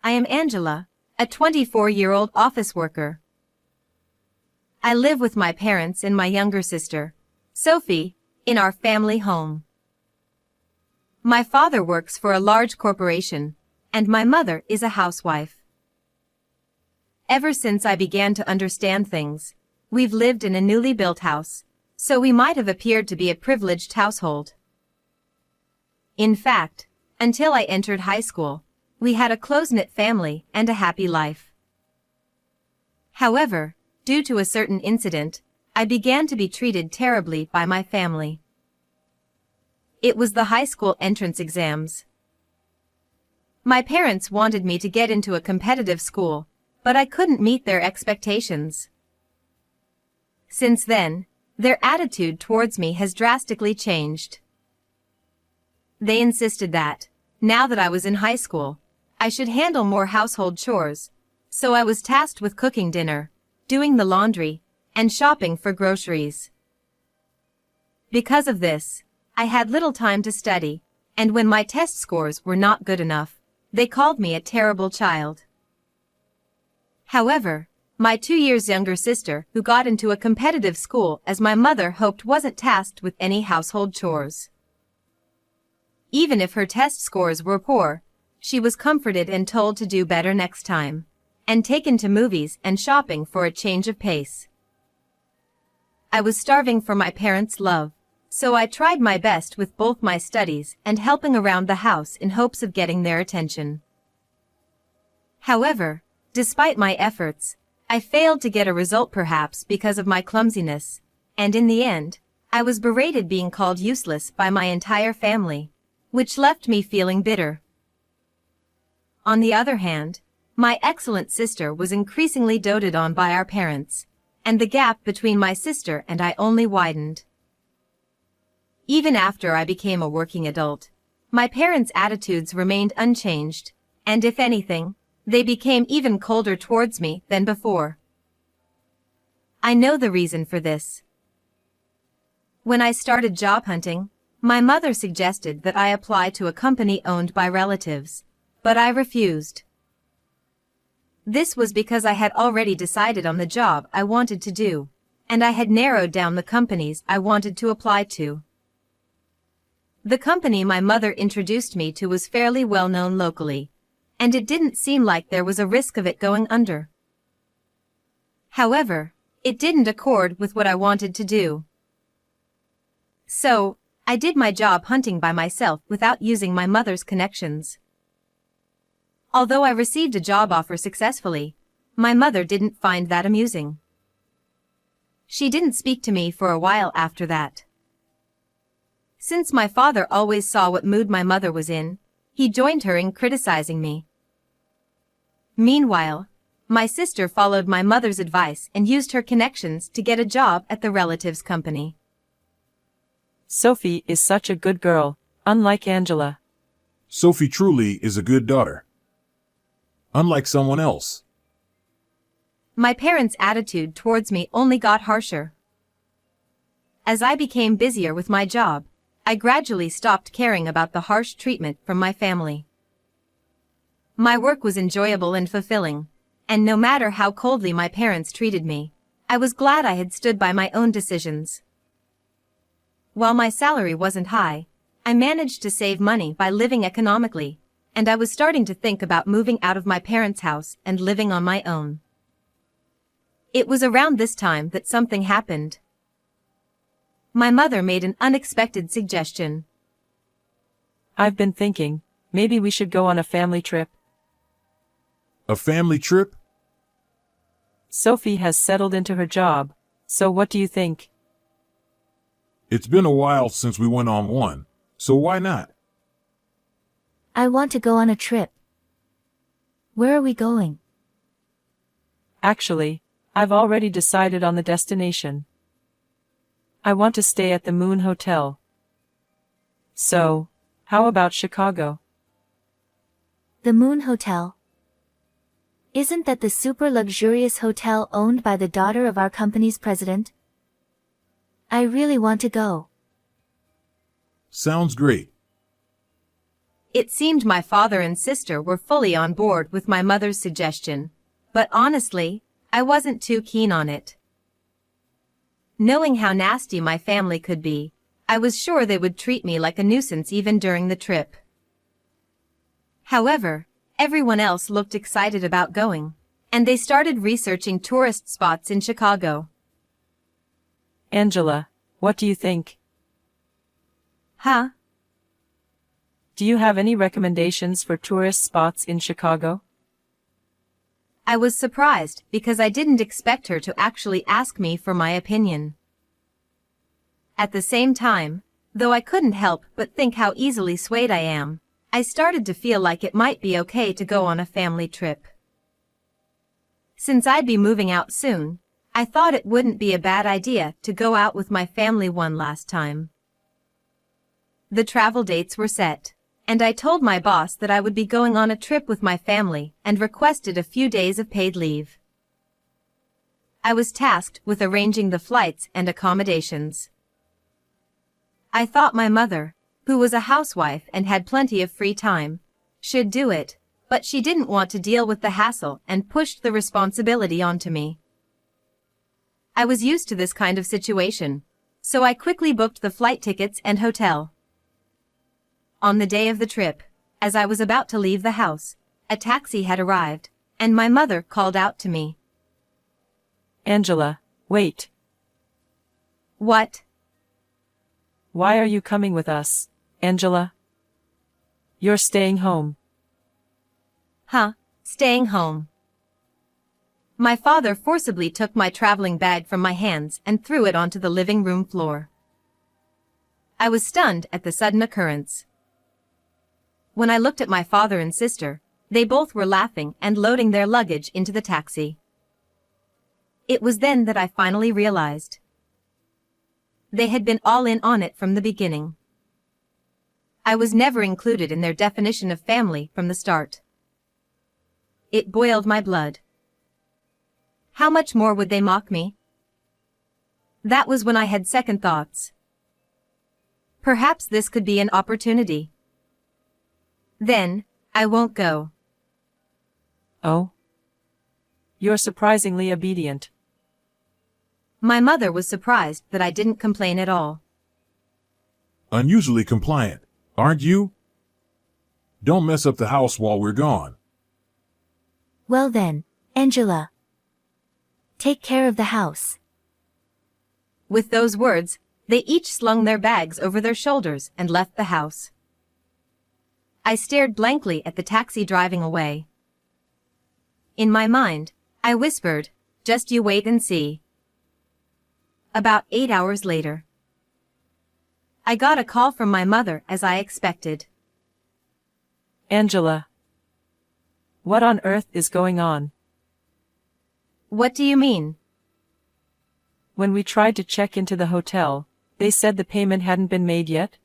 I am Angela, a 24-year-old office worker. I live with my parents and my younger sister, Sophie, in our family home. My father works for a large corporation, and my mother is a housewife. Ever since I began to understand things, we've lived in a newly built house, so we might have appeared to be a privileged household. In fact, until I entered high school, we had a close-knit family and a happy life. However, due to a certain incident, I began to be treated terribly by my family. It was the high school entrance exams. My parents wanted me to get into a competitive school, but I couldn't meet their expectations. Since then, their attitude towards me has drastically changed. They insisted that, now that I was in high school, I should handle more household chores, so I was tasked with cooking dinner, doing the laundry, and shopping for groceries. Because of this, I had little time to study, and when my test scores were not good enough, they called me a terrible child. However, my 2 years younger sister, who got into a competitive school as my mother hoped, wasn't tasked with any household chores. Even if her test scores were poor, she was comforted and told to do better next time, and taken to movies and shopping for a change of pace. I was starving for my parents' love, so I tried my best with both my studies and helping around the house in hopes of getting their attention. However, despite my efforts, I failed to get a result, perhaps because of my clumsiness, and in the end, I was berated, being called useless by my entire family, which left me feeling bitter. On the other hand, my excellent sister was increasingly doted on by our parents, and the gap between my sister and I only widened. Even after I became a working adult, my parents' attitudes remained unchanged, and if anything, they became even colder towards me than before. I know the reason for this. When I started job hunting, my mother suggested that I apply to a company owned by relatives, but I refused. This was because I had already decided on the job I wanted to do, and I had narrowed down the companies I wanted to apply to. The company my mother introduced me to was fairly well known locally, and it didn't seem like there was a risk of it going under. However, it didn't accord with what I wanted to do. So, I did my job hunting by myself without using my mother's connections. Although I received a job offer successfully, my mother didn't find that amusing. She didn't speak to me for a while after that. Since my father always saw what mood my mother was in, he joined her in criticizing me. Meanwhile, my sister followed my mother's advice and used her connections to get a job at the relative's company. Sophie is such a good girl, unlike Angela. Sophie truly is a good daughter. Unlike someone else. My parents' attitude towards me only got harsher. As I became busier with my job, I gradually stopped caring about the harsh treatment from my family. My work was enjoyable and fulfilling, and no matter how coldly my parents treated me, I was glad I had stood by my own decisions. While my salary wasn't high, I managed to save money by living economically, and I was starting to think about moving out of my parents' house and living on my own. It was around this time that something happened. My mother made an unexpected suggestion. I've been thinking, maybe we should go on a family trip. A family trip? Sophie has settled into her job, so what do you think? It's been a while since we went on one, so why not? I want to go on a trip. Where are we going? Actually, I've already decided on the destination. I want to stay at the Moon Hotel. So, how about Chicago? The Moon Hotel. Isn't that the super luxurious hotel owned by the daughter of our company's president? I really want to go. Sounds great. It seemed my father and sister were fully on board with my mother's suggestion, but honestly, I wasn't too keen on it. Knowing how nasty my family could be, I was sure they would treat me like a nuisance even during the trip. However, everyone else looked excited about going, and they started researching tourist spots in Chicago. Angela, what do you think? Huh? Do you have any recommendations for tourist spots in Chicago? I was surprised because I didn't expect her to actually ask me for my opinion. At the same time, though I couldn't help but think how easily swayed I am, I started to feel like it might be okay to go on a family trip. Since I'd be moving out soon, I thought it wouldn't be a bad idea to go out with my family one last time. The travel dates were set, and I told my boss that I would be going on a trip with my family and requested a few days of paid leave. I was tasked with arranging the flights and accommodations. I thought my mother, who was a housewife and had plenty of free time, should do it, but she didn't want to deal with the hassle and pushed the responsibility onto me. I was used to this kind of situation, so I quickly booked the flight tickets and hotel. On the day of the trip, as I was about to leave the house, a taxi had arrived, and my mother called out to me. Angela, wait. What? Why are you coming with us, Angela? You're staying home. Huh, staying home. My father forcibly took my traveling bag from my hands and threw it onto the living room floor. I was stunned at the sudden occurrence. When I looked at my father and sister, they both were laughing and loading their luggage into the taxi. It was then that I finally realized. They had been all in on it from the beginning. I was never included in their definition of family from the start. It boiled my blood. How much more would they mock me? That was when I had second thoughts. Perhaps this could be an opportunity. Then, I won't go. Oh? You're surprisingly obedient. My mother was surprised that I didn't complain at all. Unusually compliant, aren't you? Don't mess up the house while we're gone. Well then, Angela. Take care of the house. With those words, they each slung their bags over their shoulders and left the house. I stared blankly at the taxi driving away. In my mind, I whispered, "Just you wait and see." About 8 hours later, I got a call from my mother as I expected. Angela. What on earth is going on? What do you mean? When we tried to check into the hotel, they said the payment hadn't been made yet?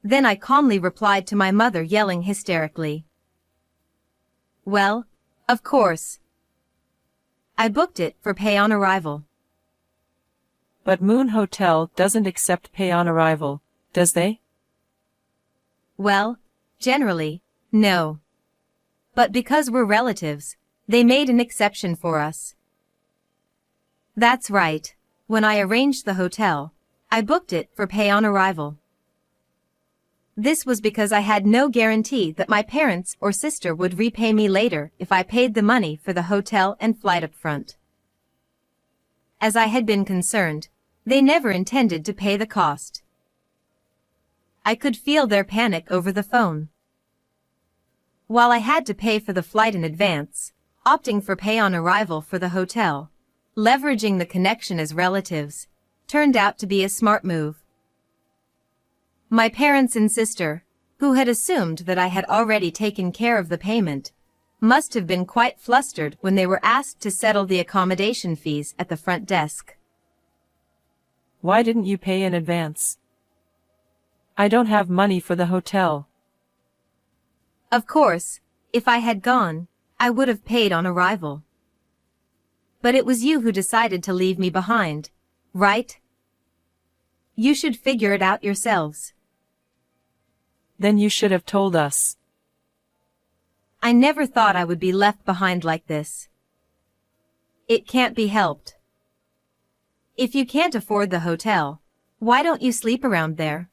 Then I calmly replied to my mother yelling hysterically. Well, of course. I booked it for pay on arrival. But Moon Hotel doesn't accept pay on arrival, does they? Well, generally, no. But because we're relatives, they made an exception for us. That's right. When I arranged the hotel, I booked it for pay on arrival. This was because I had no guarantee that my parents or sister would repay me later if I paid the money for the hotel and flight up front. As I had been concerned, they never intended to pay the cost. I could feel their panic over the phone. While I had to pay for the flight in advance, opting for pay on arrival for the hotel, leveraging the connection as relatives, turned out to be a smart move. My parents and sister, who had assumed that I had already taken care of the payment, must have been quite flustered when they were asked to settle the accommodation fees at the front desk. Why didn't you pay in advance? I don't have money for the hotel. Of course, if I had gone, I would have paid on arrival. But it was you who decided to leave me behind, right? You should figure it out yourselves. Then you should have told us. I never thought I would be left behind like this. It can't be helped. If you can't afford the hotel, why don't you sleep around there?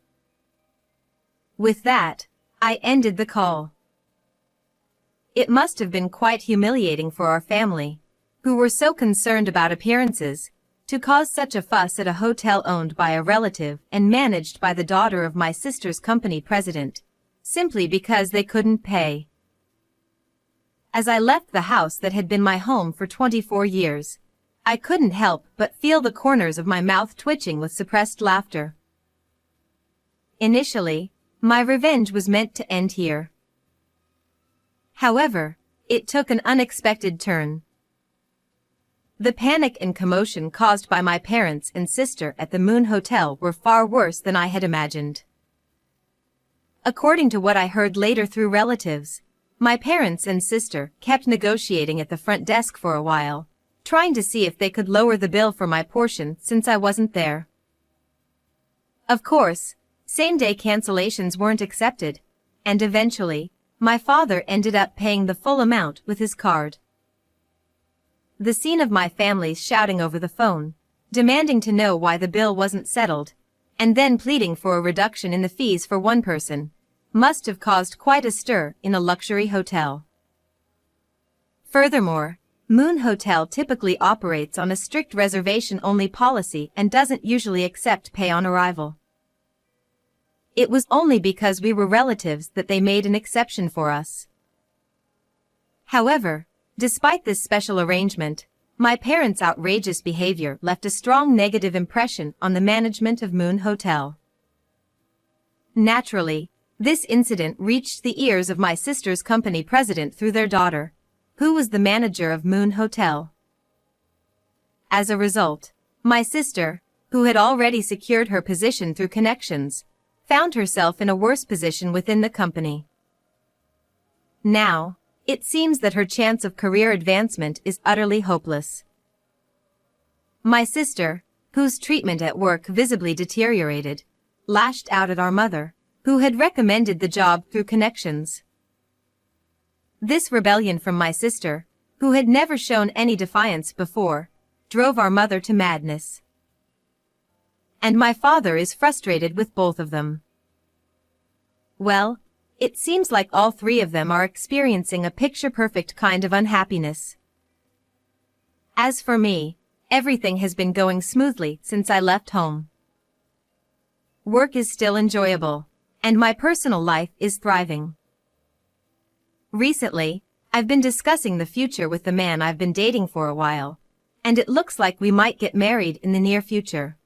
With that, I ended the call. It must have been quite humiliating for our family, who were so concerned about appearances, to cause such a fuss at a hotel owned by a relative and managed by the daughter of my sister's company president, simply because they couldn't pay. As I left the house that had been my home for 24 years, I couldn't help but feel the corners of my mouth twitching with suppressed laughter. Initially, my revenge was meant to end here. However, it took an unexpected turn. The panic and commotion caused by my parents and sister at the Moon Hotel were far worse than I had imagined. According to what I heard later through relatives, my parents and sister kept negotiating at the front desk for a while, trying to see if they could lower the bill for my portion since I wasn't there. Of course, same-day cancellations weren't accepted, and eventually, my father ended up paying the full amount with his card. The scene of my family shouting over the phone, demanding to know why the bill wasn't settled, and then pleading for a reduction in the fees for one person, must have caused quite a stir in a luxury hotel. Furthermore, Moon Hotel typically operates on a strict reservation-only policy and doesn't usually accept pay on arrival. It was only because we were relatives that they made an exception for us. However, despite this special arrangement, my parents' outrageous behavior left a strong negative impression on the management of Moon Hotel. Naturally, this incident reached the ears of my sister's company president through their daughter, who was the manager of Moon Hotel. As a result, my sister, who had already secured her position through connections, found herself in a worse position within the company. Now, it seems that her chance of career advancement is utterly hopeless. My sister, whose treatment at work visibly deteriorated, lashed out at our mother, who had recommended the job through connections. This rebellion from my sister, who had never shown any defiance before, drove our mother to madness. And my father is frustrated with both of them. Well, it seems like all three of them are experiencing a picture-perfect kind of unhappiness. As for me, everything has been going smoothly since I left home. Work is still enjoyable, and my personal life is thriving. Recently, I've been discussing the future with the man I've been dating for a while, and it looks like we might get married in the near future.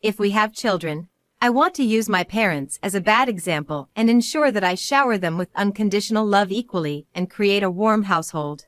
If we have children, I want to use my parents as a bad example and ensure that I shower them with unconditional love equally and create a warm household.